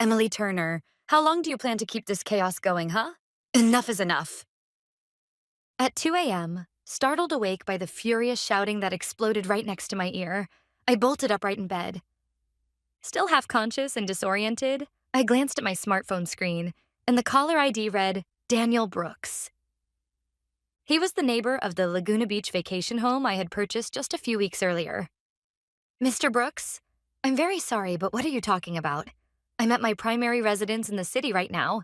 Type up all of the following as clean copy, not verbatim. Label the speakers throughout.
Speaker 1: Emily Turner, how long do you plan to keep this chaos going, huh? Enough is enough. At 2 a.m., startled awake by the furious shouting that exploded right next to my ear, I bolted upright in bed. Still half conscious and disoriented, I glanced at my smartphone screen, and the caller ID read Daniel Brooks. He was the neighbor of the Laguna Beach vacation home I had purchased just a few weeks earlier. Mr. Brooks, I'm very sorry, but what are you talking about? I'm at my primary residence in the city right now.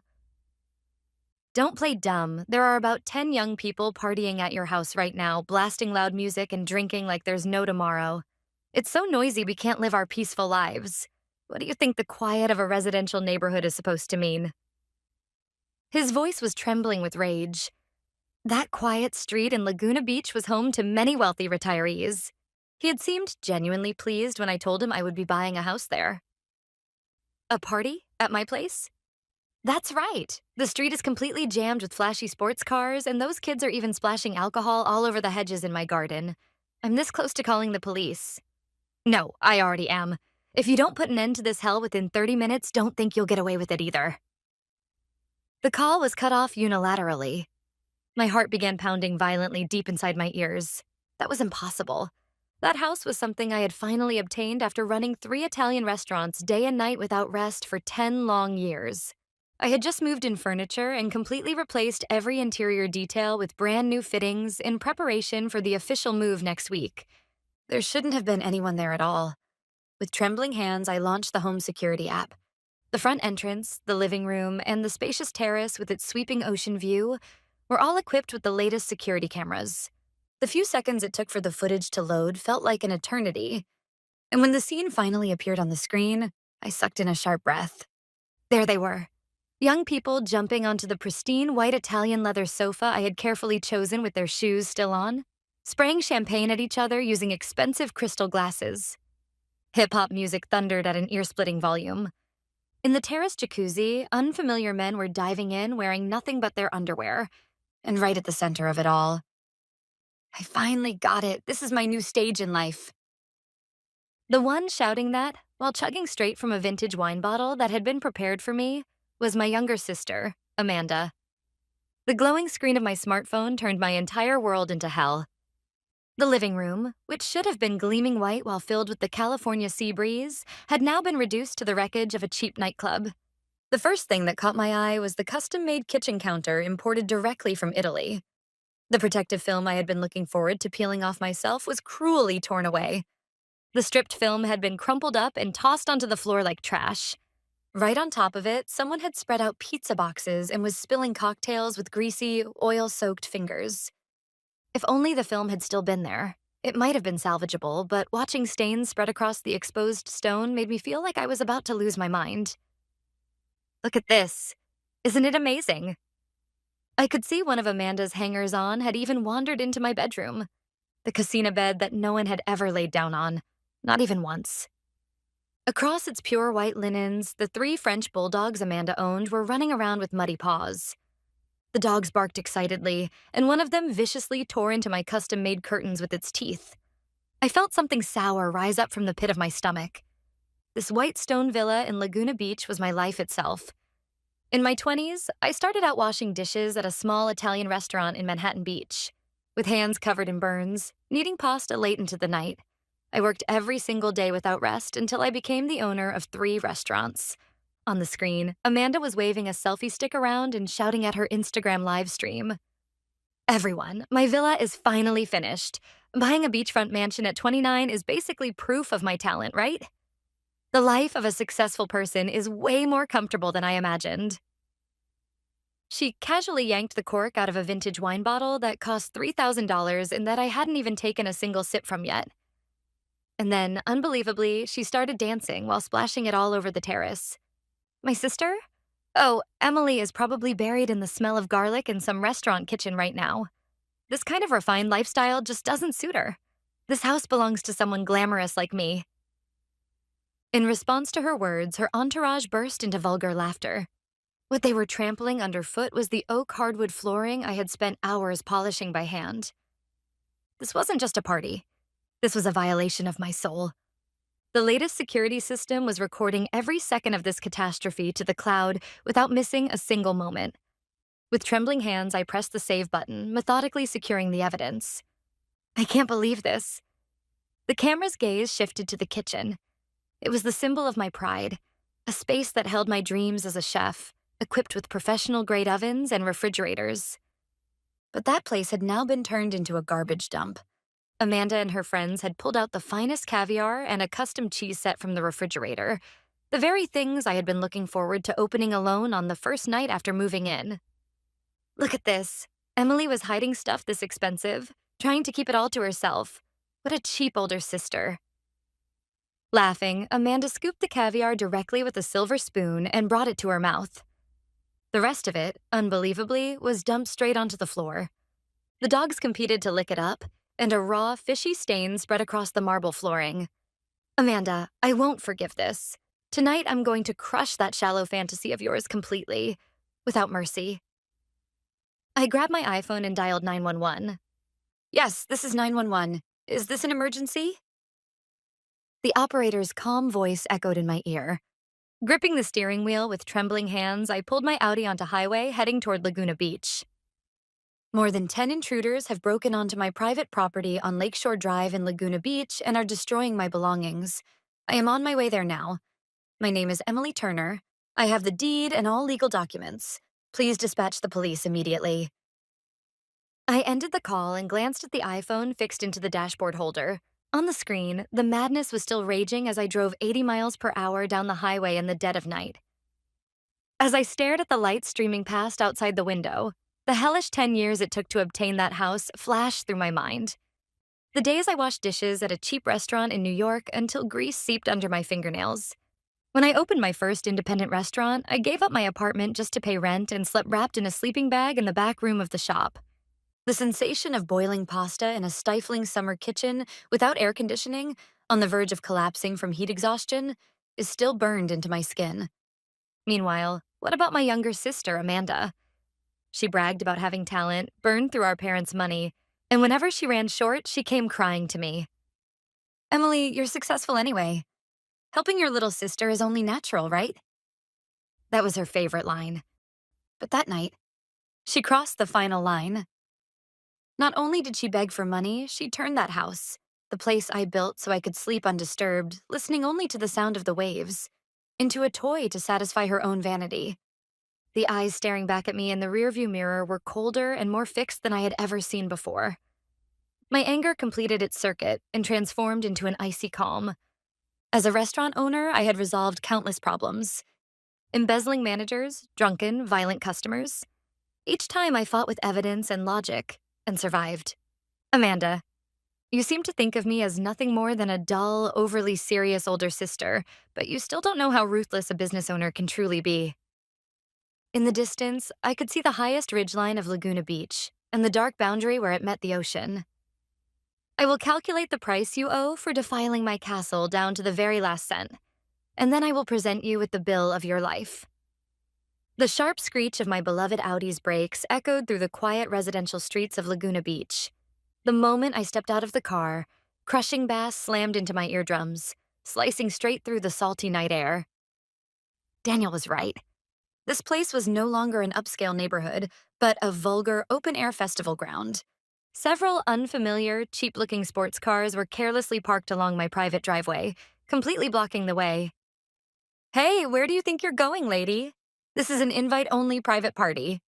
Speaker 1: Don't play dumb. There are about 10 young people partying at your house right now, blasting loud music and drinking like there's no tomorrow. It's so noisy we can't live our peaceful lives. What do you think the quiet of a residential neighborhood is supposed to mean? His voice was trembling with rage. That quiet street in Laguna Beach was home to many wealthy retirees. He had seemed genuinely pleased when I told him I would be buying a house there. A party? At my place? That's right. The street is completely jammed with flashy sports cars, and those kids are even splashing alcohol all over the hedges in my garden. I'm this close to calling the police. No, I already am. If you don't put an end to this hell within 30 minutes, don't think you'll get away with it either. The call was cut off unilaterally. My heart began pounding violently deep inside my ears. That was impossible. That house was something I had finally obtained after running 3 Italian restaurants day and night without rest for 10 long years. I had just moved in furniture and completely replaced every interior detail with brand new fittings in preparation for the official move next week. There shouldn't have been anyone there at all. With trembling hands, I launched the home security app. The front entrance, the living room, and the spacious terrace with its sweeping ocean view were all equipped with the latest security cameras. The few seconds it took for the footage to load felt like an eternity. And when the scene finally appeared on the screen, I sucked in a sharp breath. There they were. Young people jumping onto the pristine white Italian leather sofa I had carefully chosen with their shoes still on, spraying champagne at each other using expensive crystal glasses. Hip-hop music thundered at an ear-splitting volume. In the terrace jacuzzi, unfamiliar men were diving in wearing nothing but their underwear. And right at the center of it all, I finally got it. This is my new stage in life. The one shouting that, while chugging straight from a vintage wine bottle that had been prepared for me, was my younger sister, Amanda. The glowing screen of my smartphone turned my entire world into hell. The living room, which should have been gleaming white while filled with the California sea breeze, had now been reduced to the wreckage of a cheap nightclub. The first thing that caught my eye was the custom-made kitchen counter imported directly from Italy. The protective film I had been looking forward to peeling off myself was cruelly torn away. The stripped film had been crumpled up and tossed onto the floor like trash. Right on top of it, someone had spread out pizza boxes and was spilling cocktails with greasy, oil-soaked fingers. If only the film had still been there. It might have been salvageable, but watching stains spread across the exposed stone made me feel like I was about to lose my mind. Look at this. Isn't it amazing? I could see one of Amanda's hangers-on had even wandered into my bedroom. The casino bed that no one had ever laid down on, not even once. Across its pure white linens, the 3 French bulldogs Amanda owned were running around with muddy paws. The dogs barked excitedly, and one of them viciously tore into my custom-made curtains with its teeth. I felt something sour rise up from the pit of my stomach. This white stone villa in Laguna Beach was my life itself. In my 20s, I started out washing dishes at a small Italian restaurant in Manhattan Beach. With hands covered in burns, kneading pasta late into the night, I worked every single day without rest until I became the owner of 3 restaurants. On the screen, Amanda was waving a selfie stick around and shouting at her Instagram live stream. Everyone, my villa is finally finished. Buying a beachfront mansion at 29 is basically proof of my talent, right? The life of a successful person is way more comfortable than I imagined. She casually yanked the cork out of a vintage wine bottle that cost $3,000 and that I hadn't even taken a single sip from yet. And then, unbelievably, she started dancing while splashing it all over the terrace. My sister? Oh, Emily is probably buried in the smell of garlic in some restaurant kitchen right now. This kind of refined lifestyle just doesn't suit her. This house belongs to someone glamorous like me. In response to her words, her entourage burst into vulgar laughter. What they were trampling underfoot was the oak hardwood flooring I had spent hours polishing by hand. This wasn't just a party. This was a violation of my soul. The latest security system was recording every second of this catastrophe to the cloud without missing a single moment. With trembling hands, I pressed the save button, methodically securing the evidence. I can't believe this. The camera's gaze shifted to the kitchen. It was the symbol of my pride, a space that held my dreams as a chef, equipped with professional-grade ovens and refrigerators. But that place had now been turned into a garbage dump. Amanda and her friends had pulled out the finest caviar and a custom cheese set from the refrigerator, the very things I had been looking forward to opening alone on the first night after moving in. Look at this. Emily was hiding stuff this expensive, trying to keep it all to herself. What a cheap older sister. Laughing, Amanda scooped the caviar directly with a silver spoon and brought it to her mouth. The rest of it, unbelievably, was dumped straight onto the floor. The dogs competed to lick it up, and a raw, fishy stain spread across the marble flooring. Amanda, I won't forgive this. Tonight I'm going to crush that shallow fantasy of yours completely, without mercy. I grabbed my iPhone and dialed 911. Yes, this is 911. Is this an emergency? The operator's calm voice echoed in my ear. Gripping the steering wheel with trembling hands, I pulled my Audi onto highway, heading toward Laguna Beach. More than 10 intruders have broken onto my private property on Lakeshore Drive in Laguna Beach and are destroying my belongings. I am on my way there now. My name is Emily Turner. I have the deed and all legal documents. Please dispatch the police immediately. I ended the call and glanced at the iPhone fixed into the dashboard holder. On the screen, the madness was still raging as I drove 80 miles per hour down the highway in the dead of night. As I stared at the lights streaming past outside the window, the hellish 10 years it took to obtain that house flashed through my mind. The days I washed dishes at a cheap restaurant in New York until grease seeped under my fingernails. When I opened my first independent restaurant, I gave up my apartment just to pay rent and slept wrapped in a sleeping bag in the back room of the shop. The sensation of boiling pasta in a stifling summer kitchen without air conditioning, on the verge of collapsing from heat exhaustion, is still burned into my skin. Meanwhile, what about my younger sister, Amanda? She bragged about having talent, burned through our parents' money, and whenever she ran short, she came crying to me. Emily, you're successful anyway. Helping your little sister is only natural, right? That was her favorite line. But that night, she crossed the final line. Not only did she beg for money, she turned that house, the place I built so I could sleep undisturbed, listening only to the sound of the waves, into a toy to satisfy her own vanity. The eyes staring back at me in the rearview mirror were colder and more fixed than I had ever seen before. My anger completed its circuit and transformed into an icy calm. As a restaurant owner, I had resolved countless problems. Embezzling managers, drunken, violent customers. Each time I fought with evidence and logic, and survived. Amanda, you seem to think of me as nothing more than a dull, overly serious older sister, but you still don't know how ruthless a business owner can truly be. In the distance, I could see the highest ridgeline of Laguna Beach and the dark boundary where it met the ocean. I will calculate the price you owe for defiling my castle down to the very last cent, and then I will present you with the bill of your life. The sharp screech of my beloved Audi's brakes echoed through the quiet residential streets of Laguna Beach. The moment I stepped out of the car, crushing bass slammed into my eardrums, slicing straight through the salty night air. Daniel was right. This place was no longer an upscale neighborhood, but a vulgar open-air festival ground. Several unfamiliar, cheap-looking sports cars were carelessly parked along my private driveway, completely blocking the way. Hey, where do you think you're going, lady? This is an invite-only private party.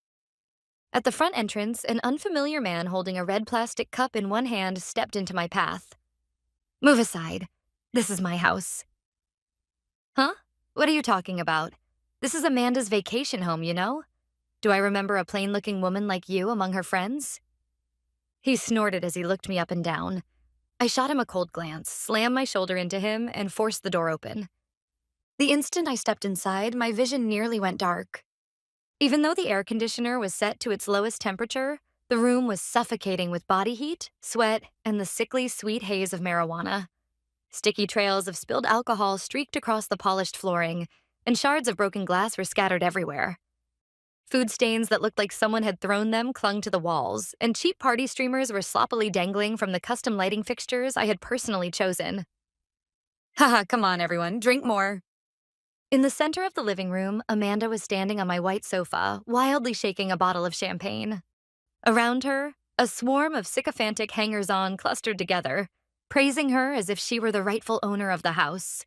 Speaker 1: At the front entrance, an unfamiliar man holding a red plastic cup in one hand stepped into my path. Move aside. This is my house. Huh? What are you talking about? This is Amanda's vacation home, you know? Do I remember a plain-looking woman like you among her friends? He snorted as he looked me up and down. I shot him a cold glance, slammed my shoulder into him, and forced the door open. The instant I stepped inside, my vision nearly went dark. Even though the air conditioner was set to its lowest temperature, the room was suffocating with body heat, sweat, and the sickly sweet haze of marijuana. Sticky trails of spilled alcohol streaked across the polished flooring, and shards of broken glass were scattered everywhere. Food stains that looked like someone had thrown them clung to the walls, and cheap party streamers were sloppily dangling from the custom lighting fixtures I had personally chosen. Haha, come on, everyone, drink more. In the center of the living room, Amanda was standing on my white sofa, wildly shaking a bottle of champagne. Around her, a swarm of sycophantic hangers on clustered together, praising her as if she were the rightful owner of the house.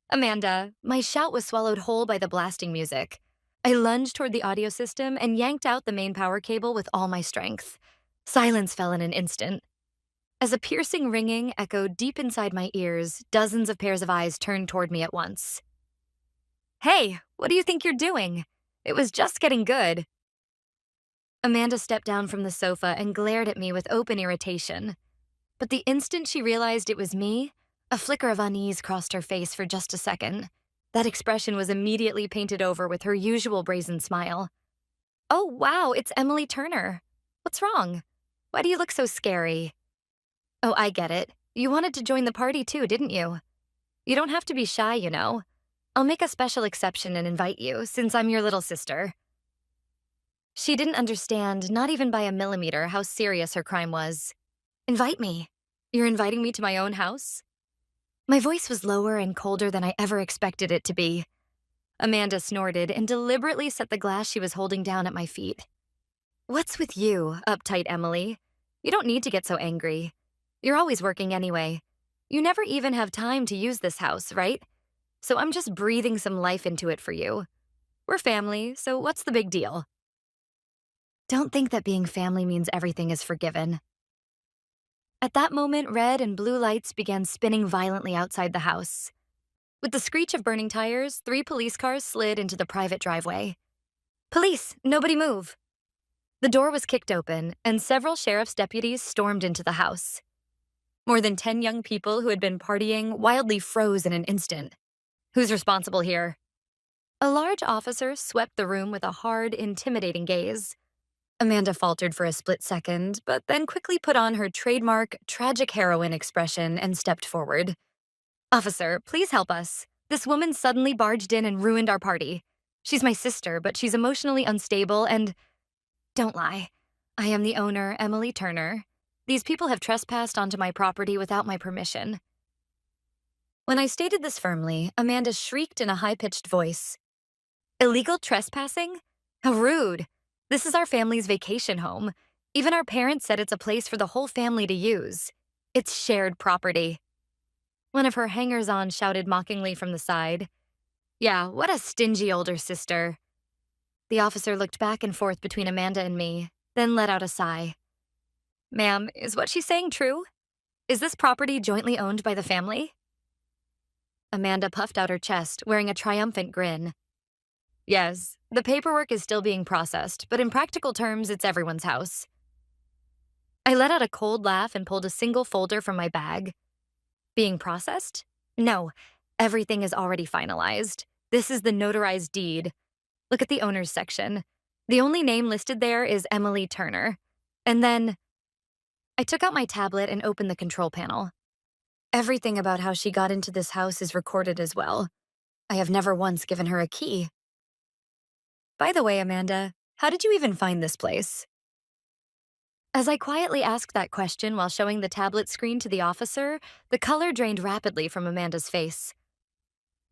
Speaker 1: Amanda, my shout was swallowed whole by the blasting music. I lunged toward the audio system and yanked out the main power cable with all my strength. Silence fell in an instant. As a piercing ringing echoed deep inside my ears, dozens of pairs of eyes turned toward me at once. Hey, what do you think you're doing? It was just getting good. Amanda stepped down from the sofa and glared at me with open irritation. But the instant she realized it was me, a flicker of unease crossed her face for just a second. That expression was immediately painted over with her usual brazen smile. Oh, wow, it's Emily Turner. What's wrong? Why do you look so scary? Oh, I get it. You wanted to join the party too, didn't you? You don't have to be shy, you know. I'll make a special exception and invite you, since I'm your little sister. She didn't understand, not even by a millimeter, how serious her crime was. Invite me. You're inviting me to my own house? My voice was lower and colder than I ever expected it to be. Amanda snorted and deliberately set the glass she was holding down at my feet. What's with you, uptight Emily? You don't need to get so angry. You're always working anyway. You never even have time to use this house, right? So I'm just breathing some life into it for you. We're family, so what's the big deal? Don't think that being family means everything is forgiven. At that moment, red and blue lights began spinning violently outside the house. With the screech of burning tires, 3 police cars slid into the private driveway. Police, nobody move. The door was kicked open, and several sheriff's deputies stormed into the house. More than 10 young people who had been partying wildly froze in an instant. Who's responsible here? A large officer swept the room with a hard, intimidating gaze. Amanda faltered for a split second, but then quickly put on her trademark, tragic heroine expression and stepped forward. Officer, please help us. This woman suddenly barged in and ruined our party. She's my sister, but she's emotionally unstable and... Don't lie. I am the owner, Emily Turner. These people have trespassed onto my property without my permission. When I stated this firmly, Amanda shrieked in a high-pitched voice. Illegal trespassing? How rude. This is our family's vacation home. Even our parents said it's a place for the whole family to use. It's shared property. One of her hangers-on shouted mockingly from the side. Yeah, what a stingy older sister. The officer looked back and forth between Amanda and me, then let out a sigh. Ma'am, is what she's saying true? Is this property jointly owned by the family? Amanda puffed out her chest, wearing a triumphant grin. Yes, the paperwork is still being processed, but in practical terms, it's everyone's house. I let out a cold laugh and pulled a single folder from my bag. Being processed? No, everything is already finalized. This is the notarized deed. Look at the owner's section. The only name listed there is Emily Turner. And then I took out my tablet and opened the control panel. Everything about how she got into this house is recorded as well. I have never once given her a key. By the way, Amanda, how did you even find this place? As I quietly asked that question while showing the tablet screen to the officer, the color drained rapidly from Amanda's face.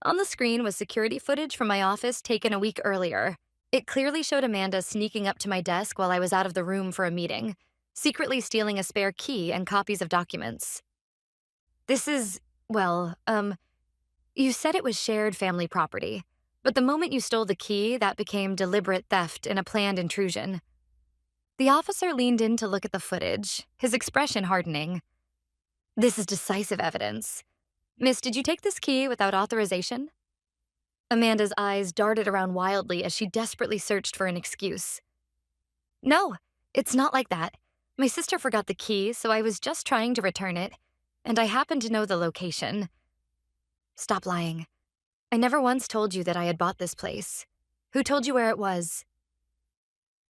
Speaker 1: On the screen was security footage from my office taken a week earlier. It clearly showed Amanda sneaking up to my desk while I was out of the room for a meeting, secretly stealing a spare key and copies of documents. This is, well, you said it was shared family property. But the moment you stole the key, that became deliberate theft and a planned intrusion. The officer leaned in to look at the footage, his expression hardening. This is decisive evidence. Miss, did you take this key without authorization? Amanda's eyes darted around wildly as she desperately searched for an excuse. No, it's not like that. My sister forgot the key, so I was just trying to return it, and I happened to know the location. Stop lying. I never once told you that I had bought this place. Who told you where it was?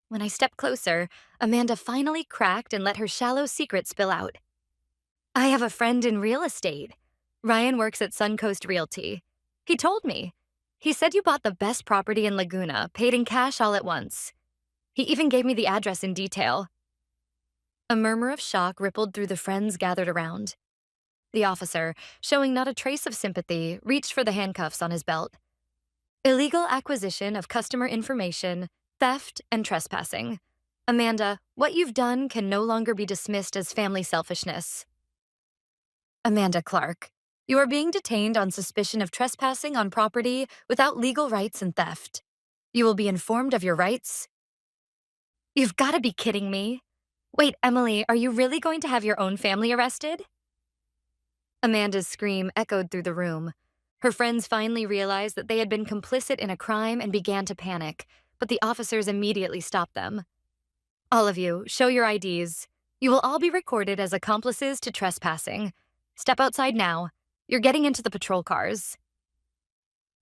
Speaker 1: When I stepped closer, Amanda finally cracked and let her shallow secret spill out. I have a friend in real estate. Ryan works at Suncoast Realty. He told me. He said you bought the best property in Laguna, paid in cash all at once. He even gave me the address in detail. A murmur of shock rippled through the friends gathered around. The officer, showing not a trace of sympathy, reached for the handcuffs on his belt. Illegal acquisition of customer information, theft, and trespassing. Amanda, what you've done can no longer be dismissed as family selfishness. Amanda Clark, you are being detained on suspicion of trespassing on property without legal rights and theft. You will be informed of your rights. You've got to be kidding me. Wait, Emily, are you really going to have your own family arrested? Amanda's scream echoed through the room. Her friends finally realized that they had been complicit in a crime and began to panic, but the officers immediately stopped them. All of you, show your IDs. You will all be recorded as accomplices to trespassing. Step outside now. You're getting into the patrol cars.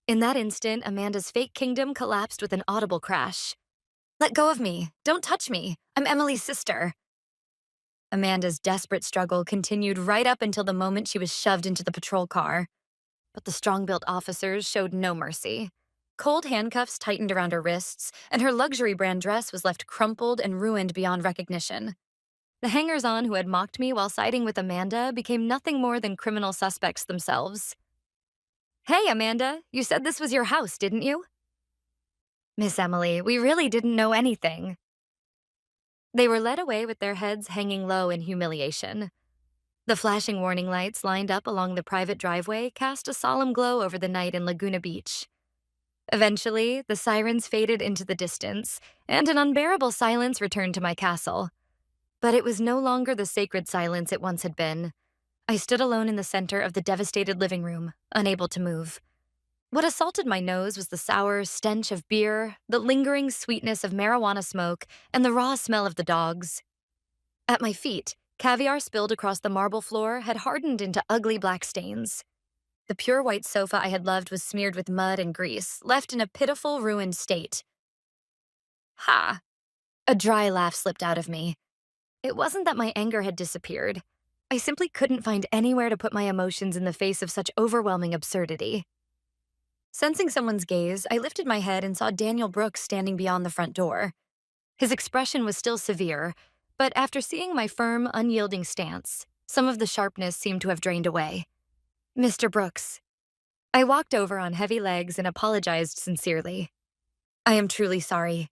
Speaker 1: In that instant, Amanda's fake kingdom collapsed with an audible crash. Let go of me. Don't touch me. I'm Emily's sister. Amanda's desperate struggle continued right up until the moment she was shoved into the patrol car. But the strong-built officers showed no mercy. Cold handcuffs tightened around her wrists, and her luxury brand dress was left crumpled and ruined beyond recognition. The hangers-on who had mocked me while siding with Amanda became nothing more than criminal suspects themselves. Hey, Amanda, you said this was your house, didn't you? Miss Emily, we really didn't know anything. They were led away with their heads hanging low in humiliation. The flashing warning lights lined up along the private driveway cast a solemn glow over the night in Laguna Beach. Eventually, the sirens faded into the distance, and an unbearable silence returned to my castle. But it was no longer the sacred silence it once had been. I stood alone in the center of the devastated living room, unable to move. What assaulted my nose was the sour stench of beer, the lingering sweetness of marijuana smoke, and the raw smell of the dogs. At my feet, caviar spilled across the marble floor had hardened into ugly black stains. The pure white sofa I had loved was smeared with mud and grease, left in a pitiful, ruined state. Ha! A dry laugh slipped out of me. It wasn't that my anger had disappeared. I simply couldn't find anywhere to put my emotions in the face of such overwhelming absurdity. Sensing someone's gaze, I lifted my head and saw Daniel Brooks standing beyond the front door. His expression was still severe, but after seeing my firm, unyielding stance, some of the sharpness seemed to have drained away. Mr. Brooks. I walked over on heavy legs and apologized sincerely. I am truly sorry.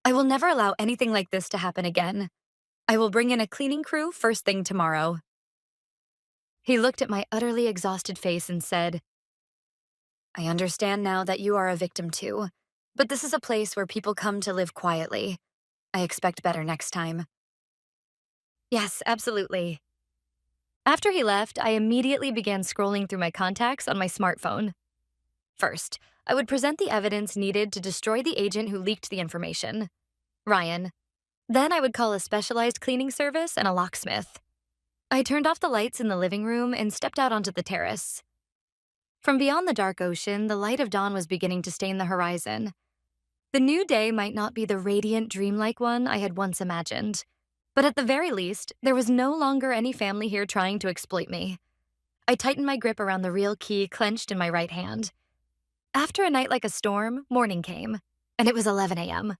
Speaker 1: I will never allow anything like this to happen again. I will bring in a cleaning crew first thing tomorrow. He looked at my utterly exhausted face and said, I understand now that you are a victim too, but this is a place where people come to live quietly. I expect better next time. Yes, absolutely. After he left, I immediately began scrolling through my contacts on my smartphone. First, I would present the evidence needed to destroy the agent who leaked the information, Ryan. Then I would call a specialized cleaning service and a locksmith. I turned off the lights in the living room and stepped out onto the terrace. From beyond the dark ocean, the light of dawn was beginning to stain the horizon. The new day might not be the radiant, dreamlike one I had once imagined, but at the very least, there was no longer any family here trying to exploit me. I tightened my grip around the real key clenched in my right hand. After a night like a storm, morning came, and it was 11 a.m.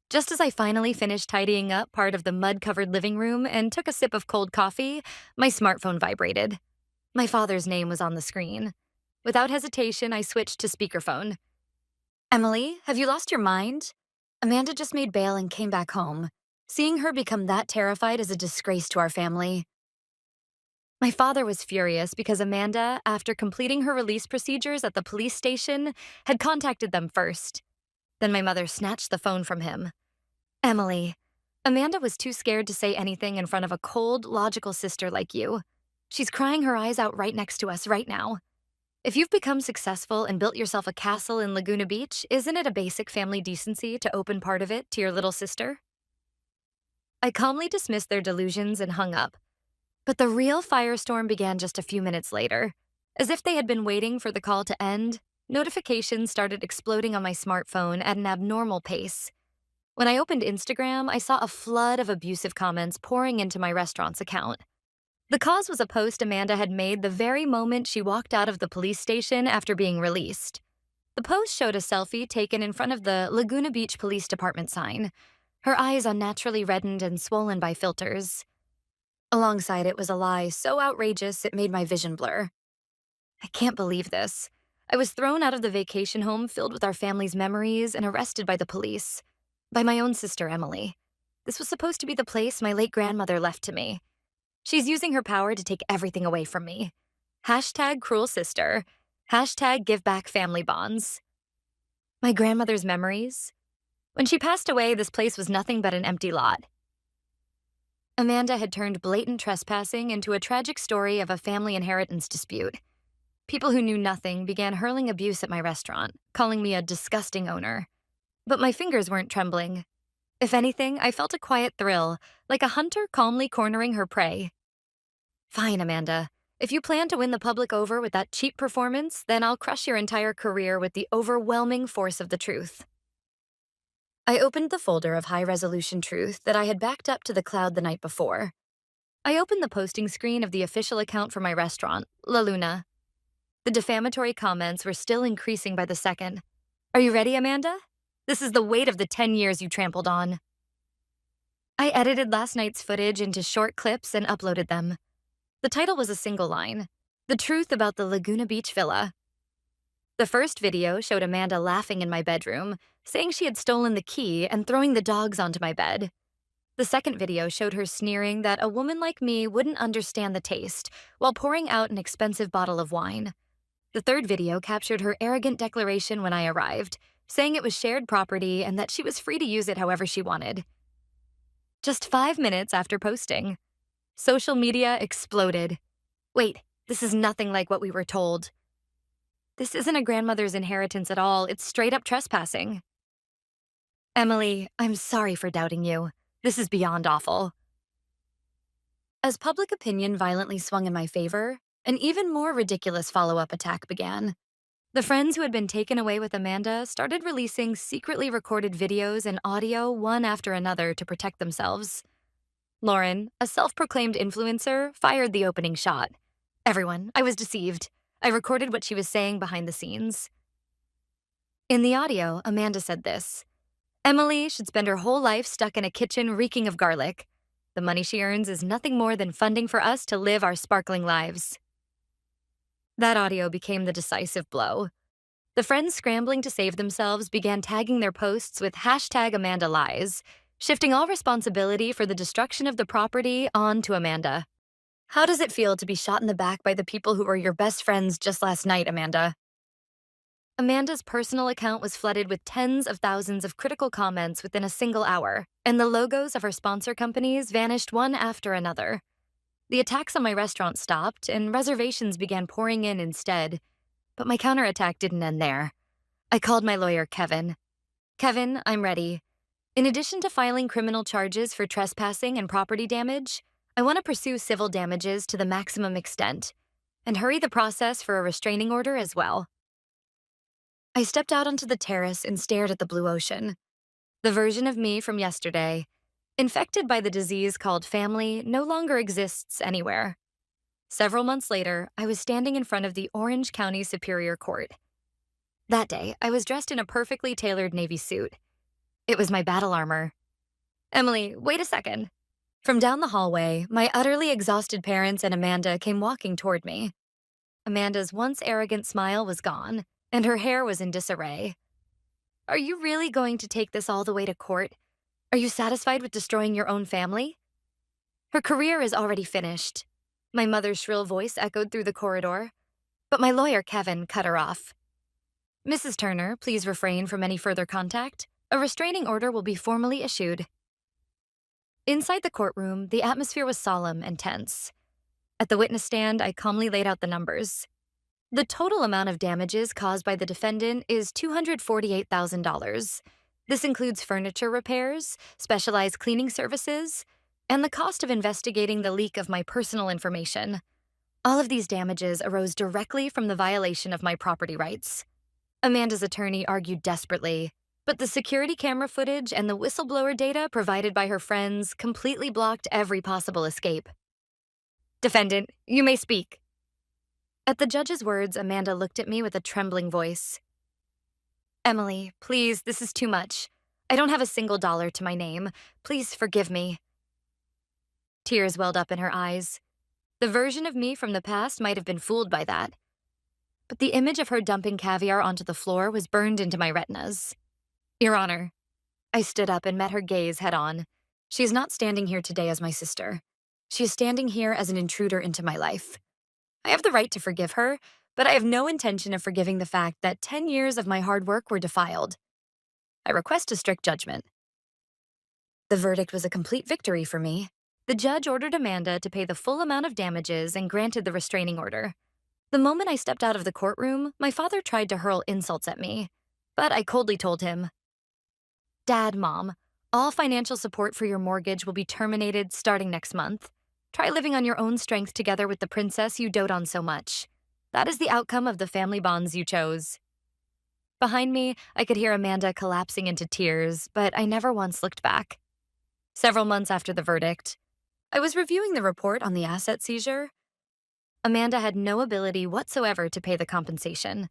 Speaker 1: Just as I finally finished tidying up part of the mud-covered living room and took a sip of cold coffee, my smartphone vibrated. My father's name was on the screen. Without hesitation, I switched to speakerphone. Emily, have you lost your mind? Amanda just made bail and came back home. Seeing her become that terrified is a disgrace to our family. My father was furious because Amanda, after completing her release procedures at the police station, had contacted them first. Then my mother snatched the phone from him. Emily, Amanda was too scared to say anything in front of a cold, logical sister like you. She's crying her eyes out right next to us right now. If you've become successful and built yourself a castle in Laguna Beach, isn't it a basic family decency to open part of it to your little sister? I calmly dismissed their delusions and hung up. But the real firestorm began just a few minutes later. As if they had been waiting for the call to end, notifications started exploding on my smartphone at an abnormal pace. When I opened Instagram, I saw a flood of abusive comments pouring into my restaurant's account. The cause was a post Amanda had made the very moment she walked out of the police station after being released. The post showed a selfie taken in front of the Laguna Beach Police Department sign, her eyes unnaturally reddened and swollen by filters. Alongside it was a lie so outrageous it made my vision blur. I can't believe this. I was thrown out of the vacation home filled with our family's memories and arrested by the police. By my own sister, Emily. This was supposed to be the place my late grandmother left to me. She's using her power to take everything away from me. Hashtag cruel sister. Hashtag give back family bonds. My grandmother's memories? When she passed away, this place was nothing but an empty lot. Amanda had turned blatant trespassing into a tragic story of a family inheritance dispute. People who knew nothing began hurling abuse at my restaurant, calling me a disgusting owner. But my fingers weren't trembling. If anything, I felt a quiet thrill, like a hunter calmly cornering her prey. Fine, Amanda. If you plan to win the public over with that cheap performance, then I'll crush your entire career with the overwhelming force of the truth. I opened the folder of high-resolution truth that I had backed up to the cloud the night before. I opened the posting screen of the official account for my restaurant, La Luna. The defamatory comments were still increasing by the second. Are you ready, Amanda? This is the weight of the 10 years you trampled on. I edited last night's footage into short clips and uploaded them. The title was a single line, The Truth About the Laguna Beach Villa. The first video showed Amanda laughing in my bedroom, saying she had stolen the key and throwing the dogs onto my bed. The second video showed her sneering that a woman like me wouldn't understand the taste while pouring out an expensive bottle of wine. The third video captured her arrogant declaration when I arrived, saying it was shared property and that she was free to use it however she wanted. Just 5 minutes after posting, social media exploded. Wait, this is nothing like what we were told. This isn't a grandmother's inheritance at all, it's straight up trespassing. Emily, I'm sorry for doubting you. This is beyond awful. As public opinion violently swung in my favor, an even more ridiculous follow-up attack began. The friends who had been taken away with Amanda started releasing secretly recorded videos and audio one after another to protect themselves. Lauren, a self-proclaimed influencer, fired the opening shot. Everyone, I was deceived. I recorded what she was saying behind the scenes. In the audio, Amanda said this. Emily should spend her whole life stuck in a kitchen reeking of garlic. The money she earns is nothing more than funding for us to live our sparkling lives. That audio became the decisive blow. The friends scrambling to save themselves began tagging their posts with hashtag Amanda Lies, shifting all responsibility for the destruction of the property onto Amanda. How does it feel to be shot in the back by the people who were your best friends just last night, Amanda? Amanda's personal account was flooded with tens of thousands of critical comments within a single hour, and the logos of her sponsor companies vanished one after another. The attacks on my restaurant stopped, and reservations began pouring in instead. But my counterattack didn't end there. I called my lawyer, Kevin. Kevin, I'm ready. In addition to filing criminal charges for trespassing and property damage, I want to pursue civil damages to the maximum extent, and hurry the process for a restraining order as well. I stepped out onto the terrace and stared at the blue ocean. The version of me from yesterday, infected by the disease called family, no longer exists anywhere. Several months later, I was standing in front of the Orange County Superior Court. That day, I was dressed in a perfectly tailored navy suit. It was my battle armor. Emily, wait a second. From down the hallway, my utterly exhausted parents and Amanda came walking toward me. Amanda's once arrogant smile was gone, and her hair was in disarray. Are you really going to take this all the way to court? Are you satisfied with destroying your own family? Her career is already finished. My mother's shrill voice echoed through the corridor, but my lawyer, Kevin, cut her off. Mrs. Turner, please refrain from any further contact. A restraining order will be formally issued. Inside the courtroom, the atmosphere was solemn and tense. At the witness stand, I calmly laid out the numbers. The total amount of damages caused by the defendant is $248,000. This includes furniture repairs, specialized cleaning services, and the cost of investigating the leak of my personal information. All of these damages arose directly from the violation of my property rights. Amanda's attorney argued desperately, but the security camera footage and the whistleblower data provided by her friends completely blocked every possible escape. Defendant, you may speak. At the judge's words, Amanda looked at me with a trembling voice. Emily, please, this is too much. I don't have a single dollar to my name. Please forgive me. Tears welled up in her eyes. The version of me from the past might have been fooled by that, but the image of her dumping caviar onto the floor was burned into my retinas. Your Honor, I stood up and met her gaze head on. She is not standing here today as my sister. She is standing here as an intruder into my life. I have the right to forgive her, but I have no intention of forgiving the fact that 10 years of my hard work were defiled. I request a strict judgment. The verdict was a complete victory for me. The judge ordered Amanda to pay the full amount of damages and granted the restraining order. The moment I stepped out of the courtroom, my father tried to hurl insults at me, but I coldly told him, Dad, Mom, all financial support for your mortgage will be terminated starting next month. Try living on your own strength together with the princess you dote on so much. That is the outcome of the family bonds you chose. Behind me, I could hear Amanda collapsing into tears, but I never once looked back. Several months after the verdict, I was reviewing the report on the asset seizure. Amanda had no ability whatsoever to pay the compensation.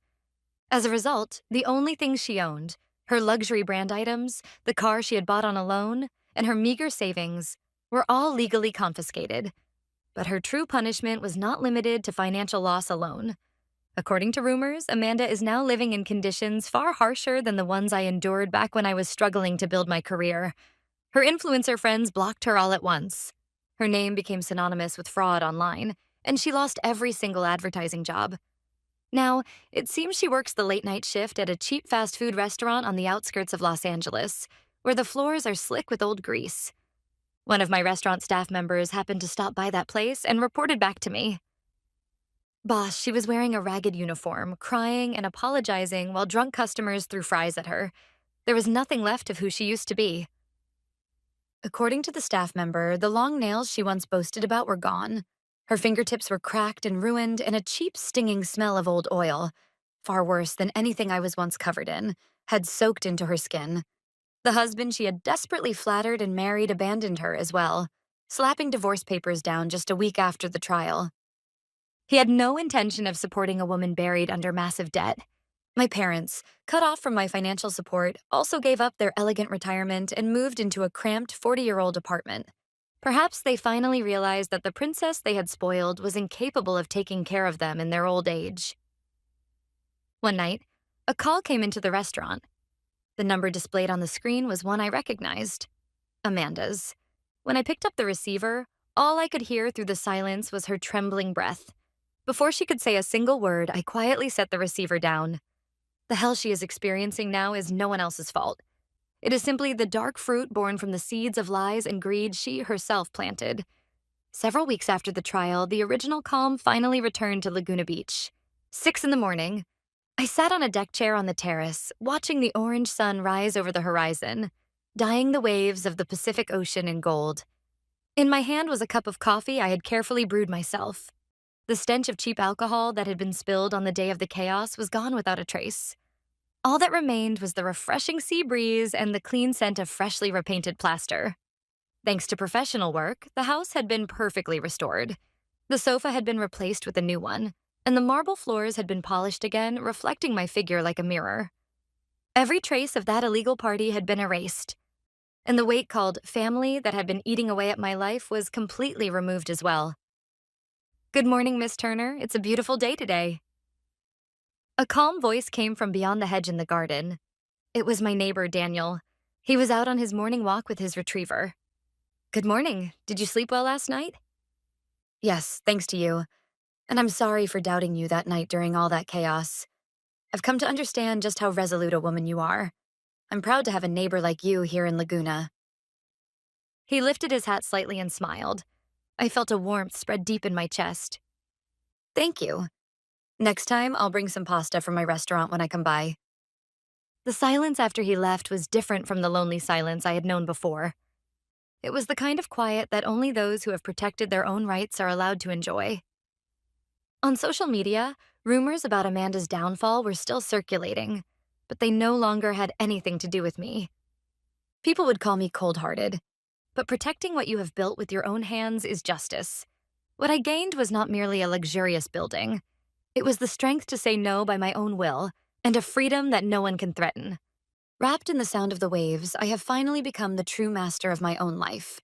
Speaker 1: As a result, the only things she owned, her luxury brand items, the car she had bought on a loan, and her meager savings, were all legally confiscated. But her true punishment was not limited to financial loss alone. According to rumors, Amanda is now living in conditions far harsher than the ones I endured back when I was struggling to build my career. Her influencer friends blocked her all at once. Her name became synonymous with fraud online, and she lost every single advertising job. Now, it seems she works the late-night shift at a cheap fast food restaurant on the outskirts of Los Angeles, where the floors are slick with old grease. One of my restaurant staff members happened to stop by that place and reported back to me. Boss, she was wearing a ragged uniform, crying and apologizing while drunk customers threw fries at her. There was nothing left of who she used to be. According to the staff member, the long nails she once boasted about were gone. Her fingertips were cracked and ruined, and a cheap, stinging smell of old oil, far worse than anything I was once covered in, had soaked into her skin. The husband she had desperately flattered and married abandoned her as well, slapping divorce papers down just a week after the trial. He had no intention of supporting a woman buried under massive debt. My parents, cut off from my financial support, also gave up their elegant retirement and moved into a cramped 40-year-old apartment. Perhaps they finally realized that the princess they had spoiled was incapable of taking care of them in their old age. One night, a call came into the restaurant. The number displayed on the screen was one I recognized, Amanda's. When I picked up the receiver, all I could hear through the silence was her trembling breath. Before she could say a single word, I quietly set the receiver down. The hell she is experiencing now is no one else's fault. It is simply the dark fruit born from the seeds of lies and greed she herself planted. Several weeks after the trial, the original calm finally returned to Laguna Beach. 6 a.m, I sat on a deck chair on the terrace, watching the orange sun rise over the horizon, dyeing the waves of the Pacific Ocean in gold. In my hand was a cup of coffee I had carefully brewed myself. The stench of cheap alcohol that had been spilled on the day of the chaos was gone without a trace. All that remained was the refreshing sea breeze and the clean scent of freshly repainted plaster. Thanks to professional work, the house had been perfectly restored. The sofa had been replaced with a new one, and the marble floors had been polished again, reflecting my figure like a mirror. Every trace of that illegal party had been erased, and the weight called family that had been eating away at my life was completely removed as well. Good morning, Miss Turner. It's a beautiful day today. A calm voice came from beyond the hedge in the garden. It was my neighbor, Daniel. He was out on his morning walk with his retriever. Good morning. Did you sleep well last night? Yes, thanks to you. And I'm sorry for doubting you that night during all that chaos. I've come to understand just how resolute a woman you are. I'm proud to have a neighbor like you here in Laguna. He lifted his hat slightly and smiled. I felt a warmth spread deep in my chest. Thank you. Next time, I'll bring some pasta from my restaurant when I come by. The silence after he left was different from the lonely silence I had known before. It was the kind of quiet that only those who have protected their own rights are allowed to enjoy. On social media, rumors about Amanda's downfall were still circulating, but they no longer had anything to do with me. People would call me cold-hearted, but protecting what you have built with your own hands is justice. What I gained was not merely a luxurious building. It was the strength to say no by my own will, and a freedom that no one can threaten. Wrapped in the sound of the waves, I have finally become the true master of my own life.